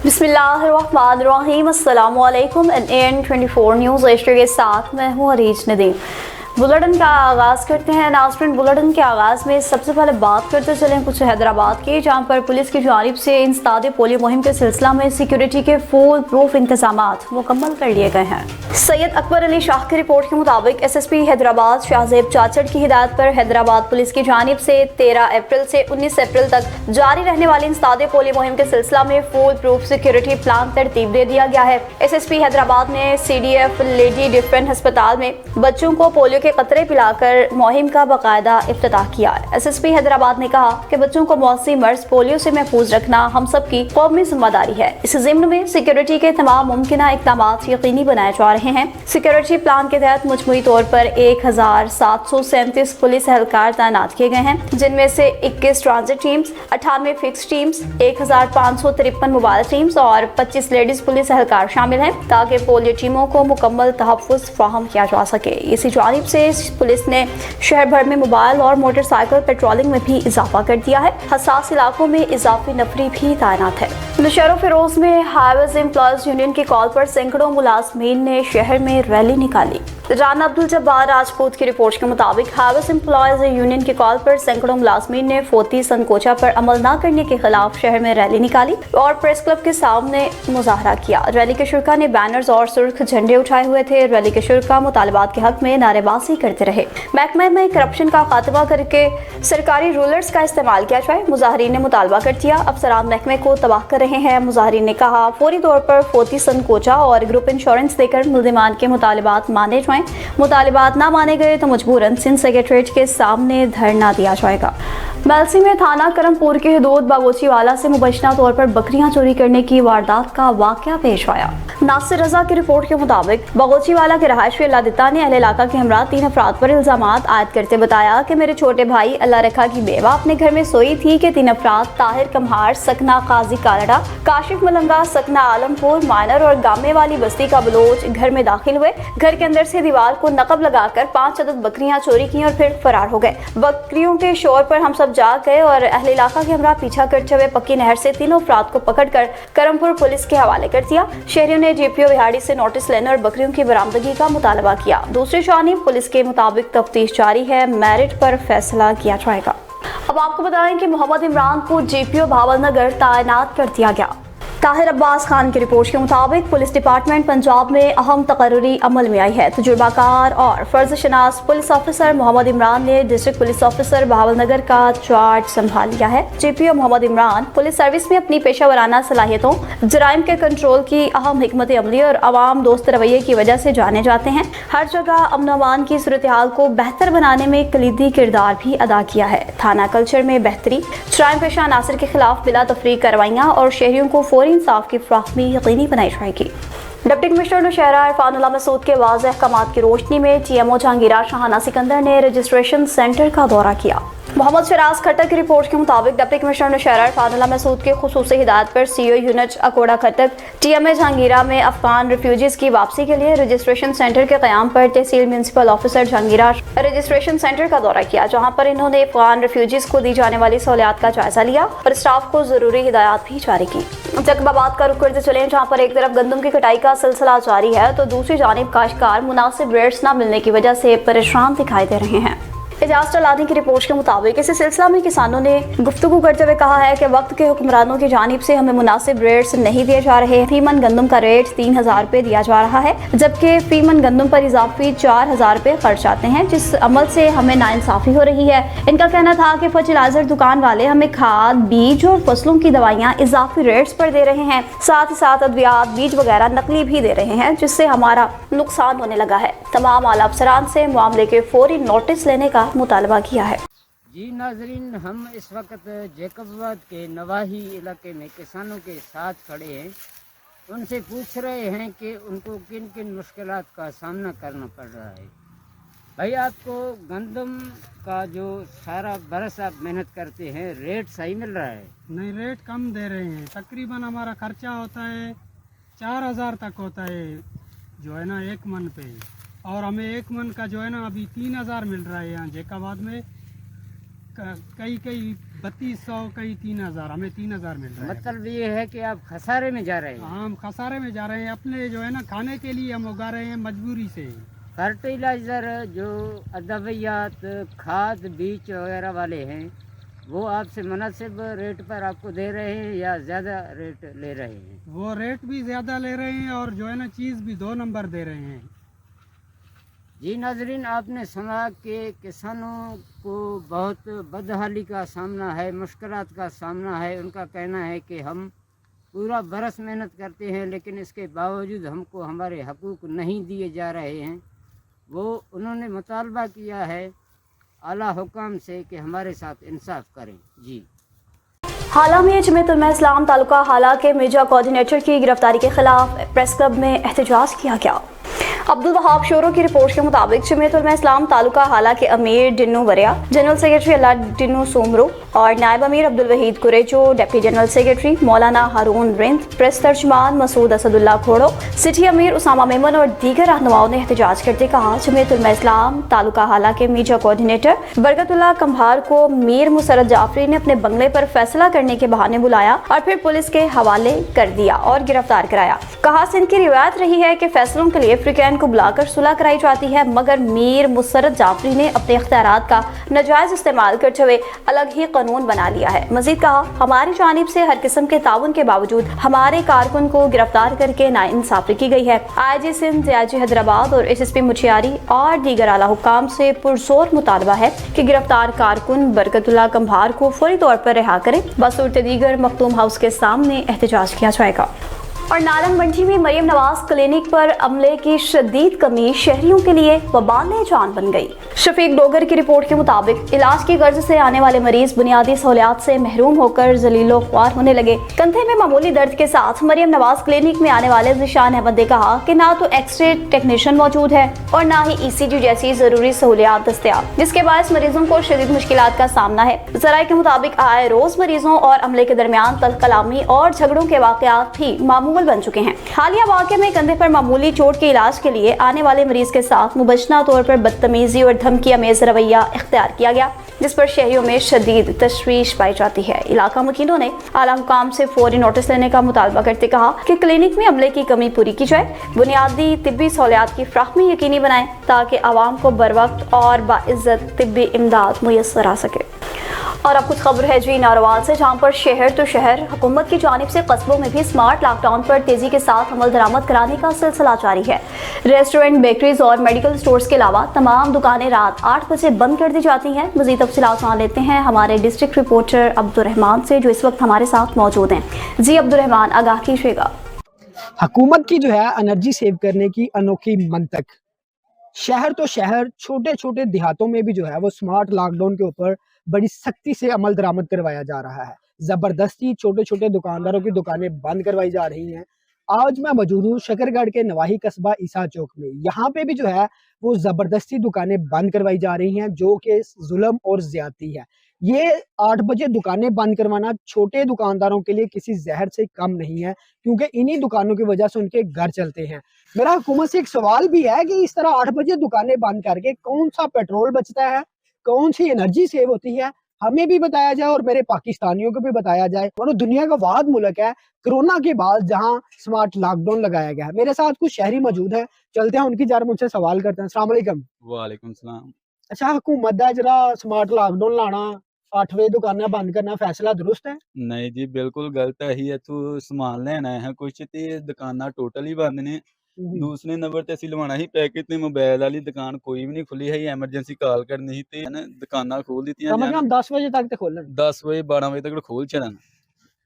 बिस्मिल्लाहिर्रहमानिर्रहीम। अस्सलामु अलैकुम। NAN24 न्यूज़ एशिया के साथ मैं हूँ अरीज नदीम। बुलेटिन का आगाज़ करते हैं। नाज़रीन, बुलेटिन के आगाज़ में सबसे पहले बात करते चलें कुछ हैदराबाद की, जहाँ पर पुलिस की जानिब से इंसदाद पोलियो मुहिम के सिलसिला में सिक्योरिटी के फुल प्रूफ इंतजामात मुकम्मल कर लिए गए हैं। सैयद अकबर अली शाह की रिपोर्ट के मुताबिक SSP हैदराबाद शाहजेब चाचड़ की हिदायत पर हैदराबाद पुलिस की जानिब से 13 अप्रैल से 19 अप्रैल तक जारी रहने वाली इंसदाद पोलियो मुहिम के सिलसिला में फुल प्रूफ सिक्योरिटी प्लान तरतीब दे दिया गया है। SSP हैदराबाद ने CDF लेडी डिफेंस अस्पताल में बच्चों को पोलियो के कतरे पिलाकर मुहिम का बाकायदा इफ्तिताह किया है। SSP हैदराबाद ने कहा कि बच्चों को मौसी मर्ज पोलियो से महफूज रखना हम सब की कौमी जिम्मेदारी है। इस ज़िम्न में सिक्योरिटी के तमाम मुमकिन इक़दामात यकीनी बनाए जा रहे हैं। सिक्योरिटी प्लान के तहत मजमूई तौर पर 1737 पुलिस एहलकार तैनात किए गए हैं, जिनमें से 21 transit teams, 98 fix teams, 1553 mobile teams और 25 लेडीज पुलिस एहलकार शामिल हैं, ताकि पोलियो टीमों को मुकम्मल तहफ़्फ़ुज़ फराहम किया जा सके। इसी जानिब से पुलिस ने शहर भर में मोबाइल और मोटरसाइकिल पेट्रोलिंग में भी इजाफा कर दिया है। हसास इलाकों में इजाफी नफरी भी तैनात है। नशर फिरोज में हाईवेज एम्प्लॉयज यूनियन की कॉल पर सैकड़ों मुलाजमीन ने शहर में रैली निकाली। राना अब्दुल जब्बार राजपूत की रिपोर्ट के मुताबिक हाईवेज एम्प्लॉयज यूनियन की कॉल पर सैकड़ों मुलाजमीन ने फोती संकोचा पर अमल न करने के खिलाफ शहर में रैली निकाली और प्रेस क्लब के सामने मुजाहरा किया। रैली के शुरका ने बैनर्स और सुर्ख झंडे उठाए हुए थे। रैली के शुरका मुतालबात के हक में नारेबाजी करते रहे। महकमे में करप्शन का खात्मा करके सरकारी रूलर्स का इस्तेमाल किया जाए, मुजाहरीन ने मुतालबा कर दिया। अफसरान महकमे को तबाह कर रहे हैं। मुजाहरीन ने कहा फौरी तौर पर फोती संकोचा और ग्रुप इंश्योरेंस देकर मुल्जिमान के मुतालबात माने जाएं। मुतालिबात ना माने गए तो मजबूरन सिंध सेक्रेटरीट के सामने धरना दिया जाएगा। मेलसी में थाना करमपुर के हदूद बागोचीवाला से मुबैना तौर पर बकरियां चोरी करने की वारदात का वाकया पेश आया। नासिर रजा की रिपोर्ट के मुताबिक बागोचीवाला के रहायशी अल्लाह ने अहले इलाका के हमरा 3 अफराद पर इल्जामात आयद करते बताया कि मेरे छोटे भाई अल्लाह रखा की बेवा अपने घर में सोई थी कि 3 अफराद ताहिर कम्हार, सकना काजी कालड़ा, काशिफ मलंगा, सकना आलमपुर माइनर और गामे वाली बस्ती का बलोच घर में दाखिल हुए। घर के अंदर से दीवार को नकब लगाकर 5 अदद बकरियां चोरी की और फिर फरार हो गए। बकरियों के शोर पर हम सब जाग गए और अहले इलाका के हमरा पीछा करते हुए पक्की नहर से 3 अफराद को पकड़कर करमपुर पुलिस के हवाले कर दिया। शहरियों ने GPO विहाड़ी से नोटिस लेने और बकरियों की बरामदगी का मुतालबा किया। दूसरी जानिब पुलिस के मुताबिक तफ्तीश जारी है, मेरिट पर फैसला किया जाएगा। अब आपको बताएं कि मोहम्मद इमरान को GPO भावलनगर तैनात कर दिया गया। ताहिर अब्बास खान की रिपोर्ट के मुताबिक पुलिस डिपार्टमेंट पंजाब में अहम तकर्री अमल में आई है। तजुर्बाकार और फर्ज शनास पुलिस ऑफिसर मोहम्मद इमरान ने डिस्ट्रिक्ट पुलिस ऑफिसर बहावलनगर का चार्ज संभाल लिया है। GPO Mohammad Imran police service में अपनी पेशा वराना सलाहियतों, जराइम के कंट्रोल की अहम हिकमत अमली और अवाम दोस्त रवैये की वजह से जाने जाते हैं। हर जगह अमन अमान की सूरत हाल को बेहतर बनाने में कलीदी किरदार भी अदा किया है। थाना कल्चर में बेहतरी, जराइम पेशा अनासर के खिलाफ बिला तफरीक कार्रवाइयाँ और शहरियों को फौरी इंसाफ की फराहमी यकीनी बनाई जाएगी। डिप्टी कमिश्नर नौशहरा इरफानुल्लाह मसूद के वाज़ेह अहकामात की रोशनी में TMO जहांगीरा शाहाना सिकंदर ने रजिस्ट्रेशन सेंटर का दौरा किया। मोहम्मद शराज खट्टक की रिपोर्ट के मुताबिक डिप्टी कमिश्नर नौशहरा इरफानुल्लाह मसूद के खुसूसी हिदायत पर CO unit Akoda Khattak TMA Jahangira में अफगान रिफ्यूजीज की वापसी के लिए रजिस्ट्रेशन सेंटर के क़याम पर तहसील municipal officer Jahangira registration centre का दौरा किया, जहाँ पर इन्होंने अफगान रिफ्यूजीज को दी जाने वाली सहूलियात का जायजा लिया और स्टाफ को जरूरी हिदायत भी जारी की। जकबाबाद का रुख करते चले, जहाँ पर एक तरफ गंदम की कटाई का सिलसिला जारी है तो दूसरी जानिब काश्तकार मुनासिब रेट्स न मिलने की वजह से परेशान दिखाई दे रहे हैं। एजाज टलानी की रिपोर्ट के मुताबिक इस सिलसिला में किसानों ने गुफ्तगू करते हुए कहा है कि वक्त के हुक्मरानों की जानिब से हमें मुनासिब रेट्स नहीं दिए जा रहे। फीमन गंदम का रेट 3000 रुपये दिया जा रहा है, जबकि फीमन गंदम पर इजाफी 4000 रुपये खर्च आते हैं, जिस अमल से हमें नाइंसाफी हो रही है। इनका कहना था कि फर्टिलाइजर दुकान वाले हमें खाद, बीज और फसलों की दवाइयाँ इजाफी रेट्स पर दे रहे हैं, साथ ही साथ अद्वियात, बीज वगैरह नकली भी दे रहे हैं, जिससे हमारा नुकसान होने लगा है। तमाम आला अफसरान से मामले के फौरी नोटिस लेने का मुतालबा किया है। जी नाजरीन, हम इस वक्त जैकबाबाद के नवाही इलाके में किसानों के साथ खड़े हैं। उनसे पूछ रहे हैं कि उनको किन किन मुश्किलात का सामना करना पड़ रहा है। भाई आपको गंदम का जो सारा बरस आप मेहनत करते हैं, रेट सही मिल रहा है? नहीं, रेट कम दे रहे हैं। तकरीबन हमारा खर्चा होता है 4,000 तक होता है जो है ना 1 मन पे, और हमें 1 मन का जो है ना अभी 3,000 मिल रहा है यहाँ जैकाबाद में। कई 3200, कई 3,000, हमें 3,000 मिल रहा है। मतलब ये है कि आप खसारे में जा रहे हैं। हाँ, हम खसारे में जा रहे हैं। अपने जो है ना खाने के लिए हम उगा रहे हैं मजबूरी से। फर्टिलाइज़र जो अद्वियात, खाद, बीज वगैरह वाले हैं, वो आपसे मुनासिब रेट पर आपको दे रहे हैं या ज़्यादा रेट ले रहे हैं? वो रेट भी ज़्यादा ले रहे हैं और जो है ना चीज़ भी 2 नंबर दे रहे हैं। जी नाजरीन, आपने सुना कि किसानों को बहुत बदहाली का सामना है, मुश्किलात का सामना है। उनका कहना है कि हम पूरा बरस मेहनत करते हैं लेकिन इसके बावजूद हमको हमारे हकूक़ नहीं दिए जा रहे हैं। वो उन्होंने मुतालबा किया है आला हुकाम से कि हमारे साथ इंसाफ करें। जी हाला में जमीयत उलमा इस्लाम तालुका हाला के मीडिया कोऑर्डिनेटर की गिरफ्तारी के खिलाफ प्रेस क्लब में एहतजाज किया गया। अब्दुल वहाब शोरो की रिपोर्ट के मुताबिक जमीयत उलमा इस्लाम तालुका हाला के अमीर डिन्नू वरिया, जनरल सेक्रेटरी अल्लाह डिन्नू सोमरो और नायब अमीर Abdul Wahid Kurejo, deputy general secretary Maulana Haroon Rind, press तर्जमान मसूद असदुल्ला खोड़ो, सिटी अमीर उसामा मेमन और दीगर रहनुमाओं ने एहतजाज करते कहा जमीयत उलमा इस्लाम तालुका हाला के मीडिया कोऑर्डिनेटर बरकतुल्लाह कंभार को मीर मुसरत जाफरी ने अपने बंगले पर फैसला करने के बहाने बुलाया और फिर पुलिस के हवाले कर दिया और गिरफ्तार कराया। कहा सिंध की रिवायत रही है कि फैसलों के लिए अफ्रीकैन को बुलाकर सुलह कराई जाती है, मगर मीर मुसरत जाफरी ने अपने इख्तियारात का नाजायज इस्तेमाल करते हुए अलग ही कानून बना लिया है। मजीद कहा हमारी जानिब से हर किस्म के ताउन के बावजूद हमारे कारकुन को गिरफ्तार करके नाइंसाफी की गई है। IG सिंध, DIG हैदराबाद और SSP मुछियारी और दीगर आला हुकाम से पुरजोर मुतालबा है कि गिरफ्तार कारकुन बरकतुल्लाह कंभार को फौरी तौर पर रिहा करें। बसूरत दीगर मखदूम हाउस के सामने एहतजाज किया जाएगा। और नारंग मंडी में मरियम नवाज क्लिनिक पर अमले की शदीद कमी शहरियों के लिए वबाले जान बन गई। शफीक डोगर की रिपोर्ट के मुताबिक इलाज की गर्ज से आने वाले मरीज बुनियादी सहूलियात से महरूम होकर जलीलो ख्वार होने लगे। कंधे में मामूली दर्द के साथ मरियम नवाज क्लिनिक में आने वाले ज़िशान अहमद ने कहा कि ना तो एक्सरे टेक्नीशियन मौजूद है और ना ही ECG जैसी जरूरी सहूलियात दस्तयाब, जिसके बायस मरीजों को शदीद मुश्किलात का सामना है। ज़राए के मुताबिक आए रोज मरीजों और अमले के दरमियान तल्ख कलामी और झगड़ों के वाकयात भी मामूल बन चुके हैं। हालिया वाक़े में कंधे पर मामूली चोट के इलाज के लिए आने वाले मरीज के साथ मुबैना तौर पर बदतमीजी और धमकी अमेज रवैया इख्तियार किया गया, जिस पर शहरियों में शदीद तशवीश पाई जाती है। इलाका मुकीनों ने आला हुकाम से फौरी नोटिस लेने का मुतालबा करते कहा कि क्लिनिक में अमले की कमी पूरी की जाए, बुनियादी तिब्बी सहूलियात की फ्राहमी यकीनी बनाएं ताकि आवाम को बर वक्त और बाइज्जत तिब्बी इमदाद मुयस्सर आ सके। और अब कुछ खबर है जी नारोवाल से, जहाँ पर शहर तो शहर हुकूमत की जानिब से कस्बों में भी स्मार्ट लॉकडाउन पर तेजी के साथ अमल दरामद कराने का सिलसिला जारी है। रेस्टोरेंट, बेकरीज और मेडिकल स्टोर्स के अलावा तमाम दुकानें रात 8 बजे बंद कर दी जाती हैं। मज़ीद तफसीलात जान लेते हैं हमारे डिस्ट्रिक्ट रिपोर्टर अब्दुर्रहमान से, जो इस वक्त हमारे साथ मौजूद हैं। जी अब्दुर्रहमान, आगाह कीजिएगा। हुकूमत की जो है एनर्जी सेव करने की अनोखी मंतक, शहर तो शहर, छोटे छोटे देहातों में भी जो है वो स्मार्ट लॉकडाउन के ऊपर बड़ी सख्ती से अमल दरामद करवाया जा रहा है। जबरदस्ती छोटे छोटे दुकानदारों की दुकानें बंद करवाई जा रही हैं। आज मैं मौजूद हूँ शकरगढ़ के नवाही कस्बा ईसा चौक में। यहाँ पे भी जो है वो जबरदस्ती दुकानें बंद करवाई जा रही हैं, जो कि जुल्म और ज्यादती है। ये 8 बजे दुकानें बंद करवाना छोटे दुकानदारों के लिए किसी जहर से कम नहीं है, क्योंकि इन्हीं दुकानों की वजह से उनके घर चलते हैं। मेरा हुकूमत से एक सवाल भी है कि इस तरह 8 बजे दुकानें बंद करके कौन सा पेट्रोल बचता है, कौन सी एनर्जी सेव होती है, हमें भी बताया जाए और मेरे पाकिस्तानियों को भी बताया जाए। और दुनिया का वाहिद मुल्क है कोरोना के बाद जहां स्मार्ट लॉकडाउन लगाया गया है। मेरे साथ कुछ शहरी मौजूद हैं, चलते हैं उनकी जानब उनसे सवाल करते हैं। अस्सलाम वालेकुम। वालेकुम सलाम। अच्छा, हुकूमत दा जरा स्मार्ट लॉकडाउन लाना, 8 बजे दुकानें बंद करना फैसला दुरुस्त है? नहीं जी, बिल्कुल गलत है ही। तू समान लेना है कुछ ते दुकाना टोटल ही बंद ने। दूसरे नंबर ते ਅਸੀਂ ਲਵਾਣਾ ਹੀ ਪੈਕੇਜ ਤੇ ਮੋਬਾਈਲ ਵਾਲੀ ਦੁਕਾਨ ਕੋਈ ਵੀ ਨਹੀਂ ਖੁੱਲੀ ਹੈ। ਐਮਰਜੈਂਸੀ ਕਾਲ ਕਰਨੀ ਸੀ ਤੇ ਦੁਕਾਨਾਂ ਖੋਲ ਦਿੱਤੀਆਂ मतलब हम 10 बजे तक तो खोलन। 10 ਵਜੇ 12 ਵਜੇ ਤੱਕ ਖੋਲ ਚੜਨ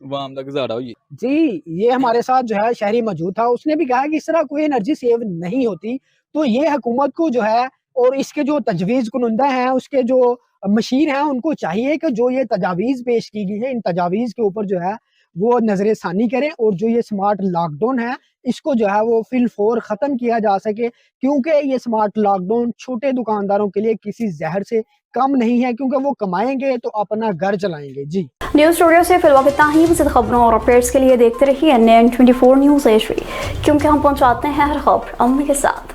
आवाम का गुजारा हुई। जी, ये हमारे साथ जो है शहरी मौजूद था, उसने भी कहा कि इस तरह कोई एनर्जी सेव नहीं होती। तो ये हुकूमत को जो है और इसके जो तजवीज़ कुनुंदा हैं, उसके जो मशीर हैं, उनको चाहिए कि जो ये तजावीज़ पेश की गई है, इन तजावीज़ के ऊपर जो है وہ नजर ثانی करें और जो ये स्मार्ट लॉकडाउन है इसको जो है वो फिलफौर ख़त्म किया जा सके, क्योंकि ये स्मार्ट लॉकडाउन छोटे दुकानदारों के लिए किसी जहर से कम नहीं है, क्योंकि वो कमाएंगे तो अपना घर चलाएंगे। जी न्यूज़ स्टूडियो से फिलहाल इतना ही। मज़ीद खबरों और अपडेट्स के लिए देखते रहिए NN24 न्यूज़ HD, क्योंकि हम पहुंचाते हैं हर खबर अम्मी के साथ।